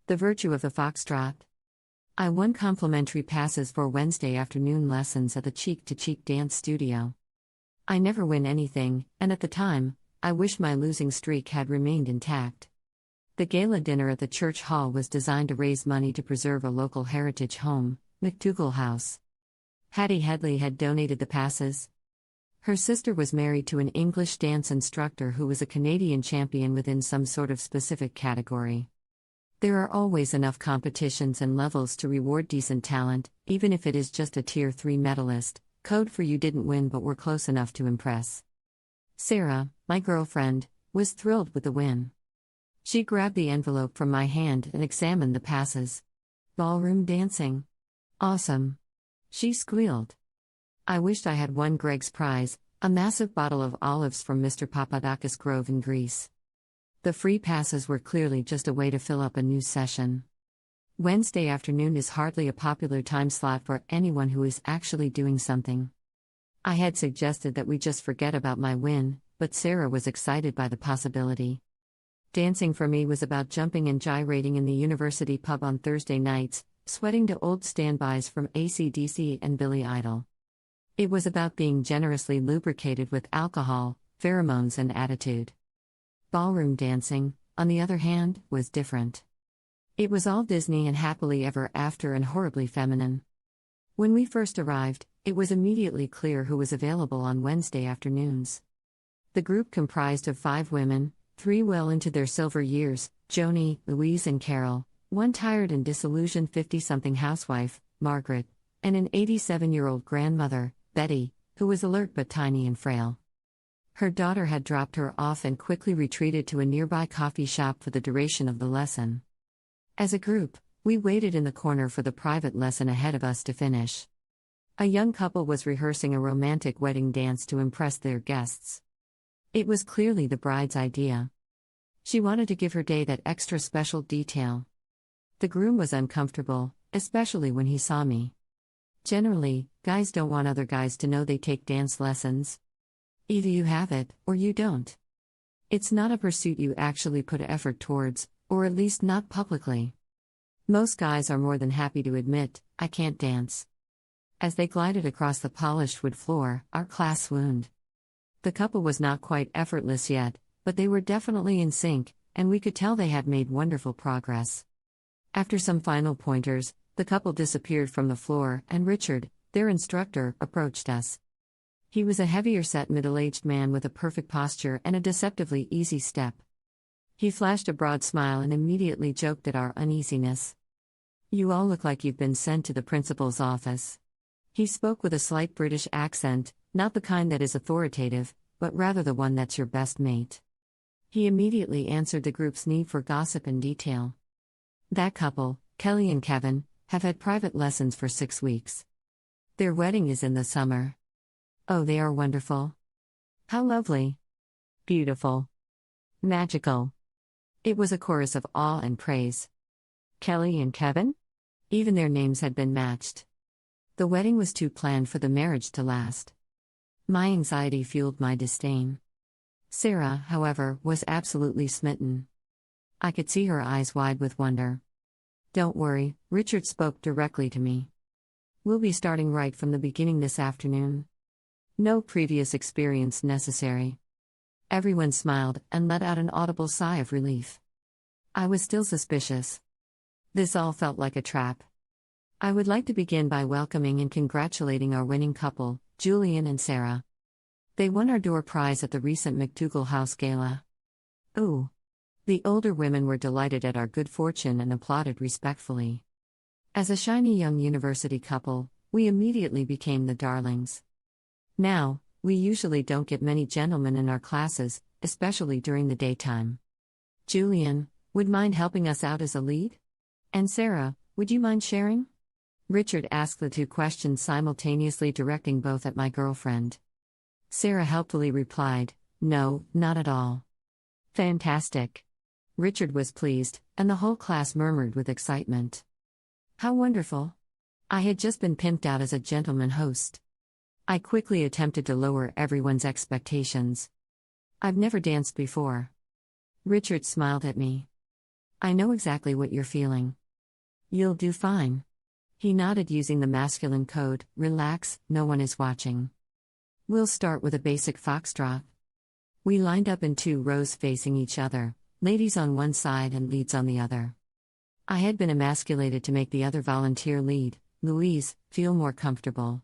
The virtue of the Foxtrot. I won complimentary passes for Wednesday afternoon lessons at the Cheek to Cheek dance studio. I never win anything, and at the time, I wish my losing streak had remained intact. The gala dinner at the church hall was designed to raise money to preserve a local heritage home, McDougall House. Hattie Headley had donated the passes. Her sister was married to an English dance instructor who was a Canadian champion within some sort of specific category. There are always enough competitions and levels to reward decent talent, even if it is just a Tier 3 medalist, code for you didn't win but were close enough to impress. Sarah, my girlfriend, was thrilled with the win. She grabbed the envelope from my hand and examined the passes. Ballroom dancing. Awesome. She squealed. I wished I had won Greg's prize, a massive bottle of olives from Mr. Papadakis Grove in Greece. The free passes were clearly just a way to fill up a new session. Wednesday afternoon is hardly a popular time slot for anyone who is actually doing something. I had suggested that we just forget about my win, but Sarah was excited by the possibility. Dancing for me was about jumping and gyrating in the university pub on Thursday nights, sweating to old standbys from AC/DC and Billy Idol. It was about being generously lubricated with alcohol, pheromones and attitude. Ballroom dancing, on the other hand, was different. It was all Disney and happily ever after and horribly feminine. When we first arrived, it was immediately clear who was available on Wednesday afternoons. The group comprised of 5 women, 3 well into their silver years, Joni, Louise and Carol, one tired and disillusioned 50-something housewife, Margaret, and an 87-year-old grandmother, Betty, who was alert but tiny and frail. Her daughter had dropped her off and quickly retreated to a nearby coffee shop for the duration of the lesson. As a group, we waited in the corner for the private lesson ahead of us to finish. A young couple was rehearsing a romantic wedding dance to impress their guests. It was clearly the bride's idea. She wanted to give her day that extra special detail. The groom was uncomfortable, especially when he saw me. Generally, guys don't want other guys to know they take dance lessons. Either you have it, or you don't. It's not a pursuit you actually put effort towards, or at least not publicly. Most guys are more than happy to admit, I can't dance. As they glided across the polished wood floor, our class swooned. The couple was not quite effortless yet, but they were definitely in sync, and we could tell they had made wonderful progress. After some final pointers, the couple disappeared from the floor, and Richard, their instructor, approached us. He was a heavier-set middle-aged man with a perfect posture and a deceptively easy step. He flashed a broad smile and immediately joked at our uneasiness. "You all look like you've been sent to the principal's office." He spoke with a slight British accent, not the kind that is authoritative, but rather the one that's your best mate. He immediately answered the group's need for gossip and detail. That couple, Kelly and Kevin, have had private lessons for 6 weeks. Their wedding is in the summer. Oh, they are wonderful. How lovely. Beautiful. Magical. It was a chorus of awe and praise. Kelly and Kevin? Even their names had been matched. The wedding was too planned for the marriage to last. My anxiety fueled my disdain. Sarah, however, was absolutely smitten. I could see her eyes wide with wonder. "Don't worry," Richard spoke directly to me. "We'll be starting right from the beginning this afternoon. No previous experience necessary." Everyone smiled and let out an audible sigh of relief. I was still suspicious. This all felt like a trap. I would like to begin by welcoming and congratulating our winning couple, Julian and Sarah. They won our door prize at the recent McDougall House Gala. Ooh. The older women were delighted at our good fortune and applauded respectfully. As a shiny young university couple, we immediately became the darlings. Now, we usually don't get many gentlemen in our classes, especially during the daytime. "Julian, would mind helping us out as a lead? And Sarah, would you mind sharing?" Richard asked the 2 questions simultaneously, directing both at my girlfriend. Sarah helpfully replied, "No, not at all." "Fantastic." Richard was pleased, and the whole class murmured with excitement. How wonderful. I had just been pimped out as a gentleman host. I quickly attempted to lower everyone's expectations. "I've never danced before." Richard smiled at me. I know exactly what you're feeling. You'll do fine. He nodded using the masculine code, relax, no one is watching. We'll start with a basic foxtrot. We lined up in 2 rows facing each other, ladies on one side and leads on the other. I had been emasculated to make the other volunteer lead, Louise, feel more comfortable.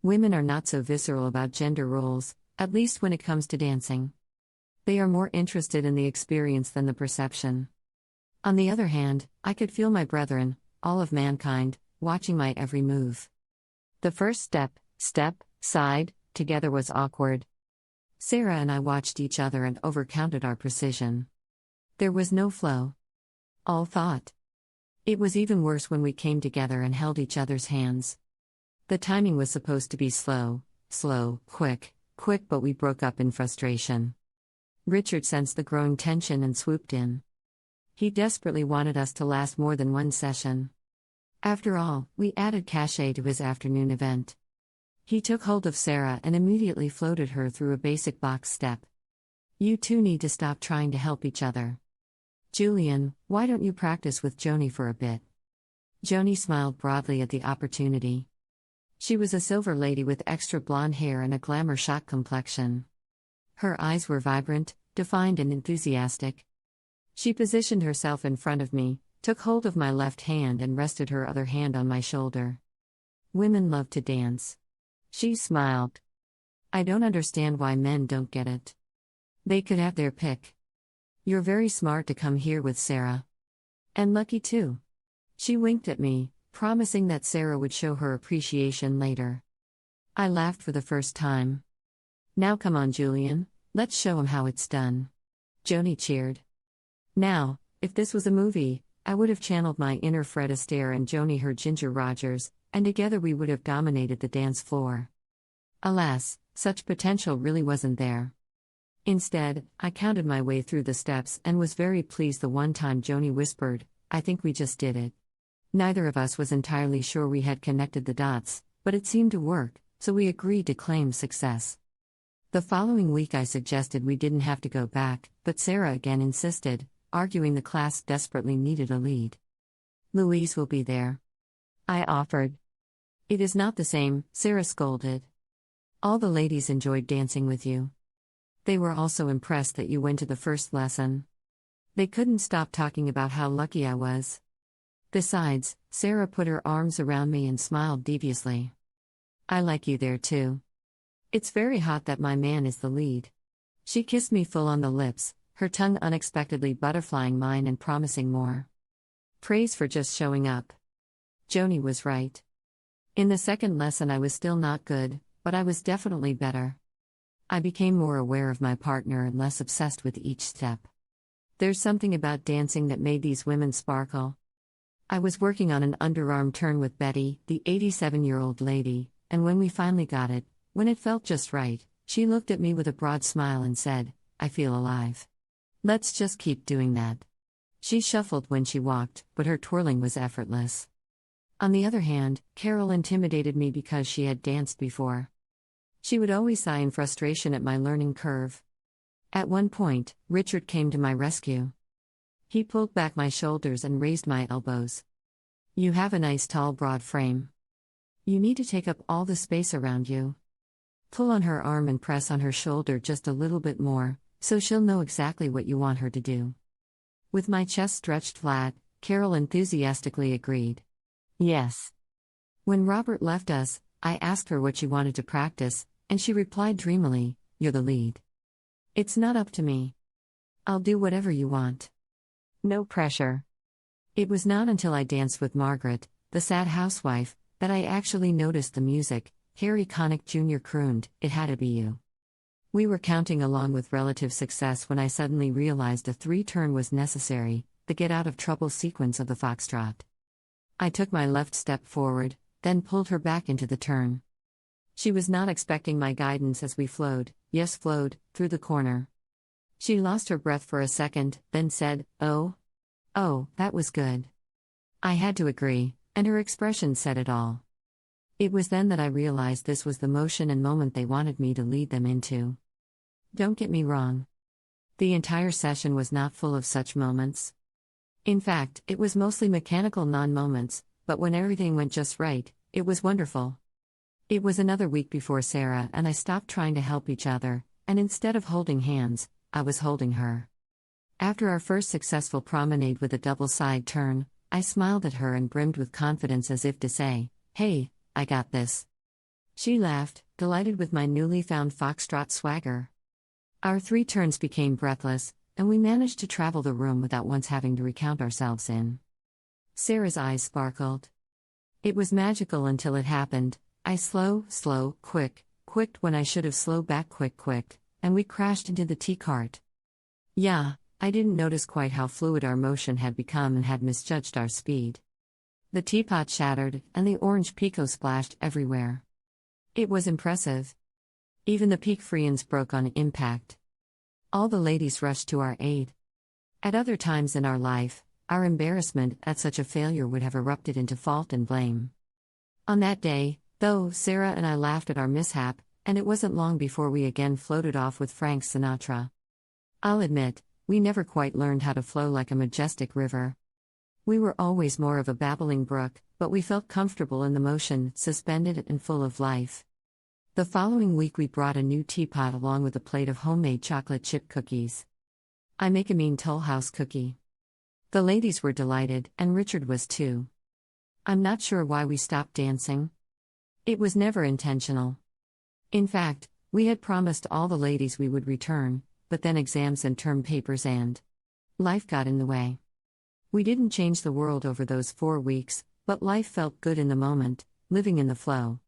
Women are not so visceral about gender roles, at least when it comes to dancing. They are more interested in the experience than the perception. On the other hand, I could feel my brethren, all of mankind, watching my every move. The first step, side, together was awkward. Sarah and I watched each other and overcounted our precision. There was no flow. All thought. It was even worse when we came together and held each other's hands. The timing was supposed to be slow, quick, but we broke up in frustration. Richard sensed the growing tension and swooped in. He desperately wanted us to last more than 1 session. After all, we added cachet to his afternoon event. He took hold of Sarah and immediately floated her through a basic box step. You two need to stop trying to help each other. Julian, why don't you practice with Joni for a bit? Joni smiled broadly at the opportunity. She was a silver lady with extra blonde hair and a glamour shot complexion. Her eyes were vibrant, defined and enthusiastic. She positioned herself in front of me, took hold of my left hand and rested her other hand on my shoulder. Women love to dance. She smiled. I don't understand why men don't get it. They could have their pick. You're very smart to come here with Sarah. And lucky too. She winked at me, promising that Sarah would show her appreciation later. I laughed for the first time. Now come on, Julian, let's show him how it's done. Joni cheered. Now, if this was a movie, I would have channeled my inner Fred Astaire and Joni her Ginger Rogers, and together we would have dominated the dance floor. Alas, such potential really wasn't there. Instead, I counted my way through the steps and was very pleased the one time Joni whispered, I think we just did it. Neither of us was entirely sure we had connected the dots, but it seemed to work, so we agreed to claim success. The following week I suggested we didn't have to go back, but Sarah again insisted, arguing the class desperately needed a lead. Louise will be there. I offered. It is not the same, Sarah scolded. All the ladies enjoyed dancing with you. They were also impressed that you went to the first lesson. They couldn't stop talking about how lucky I was. Besides, Sarah put her arms around me and smiled deviously. I like you there too. It's very hot that my man is the lead. She kissed me full on the lips, her tongue unexpectedly butterflying mine and promising more. Praise for just showing up. Joni was right. In the second lesson I was still not good, but I was definitely better. I became more aware of my partner and less obsessed with each step. There's something about dancing that made these women sparkle. I was working on an underarm turn with Betty, the 87-year-old lady, and when we finally got it, when it felt just right, she looked at me with a broad smile and said, I feel alive. Let's just keep doing that. She shuffled when she walked, but her twirling was effortless. On the other hand, Carol intimidated me because she had danced before. She would always sigh in frustration at my learning curve. At one point, Richard came to my rescue. He pulled back my shoulders and raised my elbows. You have a nice tall broad frame. You need to take up all the space around you. Pull on her arm and press on her shoulder just a little bit more, so she'll know exactly what you want her to do. With my chest stretched flat, Carol enthusiastically agreed. Yes. When Robert left us, I asked her what she wanted to practice, and she replied dreamily, You're the lead. It's not up to me. I'll do whatever you want. No pressure. It was not until I danced with Margaret, the sad housewife, that I actually noticed the music. Harry Connick Jr. crooned, It had to be you. We were counting along with relative success when I suddenly realized a 3-turn was necessary, the get-out-of-trouble sequence of the foxtrot. I took my left step forward, then pulled her back into the turn. She was not expecting my guidance as we flowed, through the corner. She lost her breath for a second, then said, Oh, that was good. I had to agree, and her expression said it all. It was then that I realized this was the motion and moment they wanted me to lead them into. Don't get me wrong. The entire session was not full of such moments. In fact, it was mostly mechanical non-moments, but when everything went just right, it was wonderful. It was another week before Sarah and I stopped trying to help each other, and instead of holding hands, I was holding her. After our first successful promenade with a double side turn, I smiled at her and brimmed with confidence as if to say, "Hey, I got this." She laughed, delighted with my newly found Foxtrot swagger. Our 3 turns became breathless, and we managed to travel the room without once having to recount ourselves in. Sarah's eyes sparkled. It was magical until it happened. I quicked when I should have slow back quick, and we crashed into the tea cart. Yeah, I didn't notice quite how fluid our motion had become and had misjudged our speed. The teapot shattered, and the orange pico splashed everywhere. It was impressive. Even the peak friends broke on impact. All the ladies rushed to our aid. At other times in our life, our embarrassment at such a failure would have erupted into fault and blame. On that day, though, Sarah and I laughed at our mishap, and it wasn't long before we again floated off with Frank Sinatra. I'll admit, we never quite learned how to flow like a majestic river. We were always more of a babbling brook, but we felt comfortable in the motion, suspended and full of life. The following week we brought a new teapot along with a plate of homemade chocolate chip cookies. I make a mean Toll House cookie. The ladies were delighted, and Richard was too. I'm not sure why we stopped dancing. It was never intentional. In fact, we had promised all the ladies we would return, but then exams and term papers and life got in the way. We didn't change the world over those 4 weeks, but life felt good in the moment, living in the flow.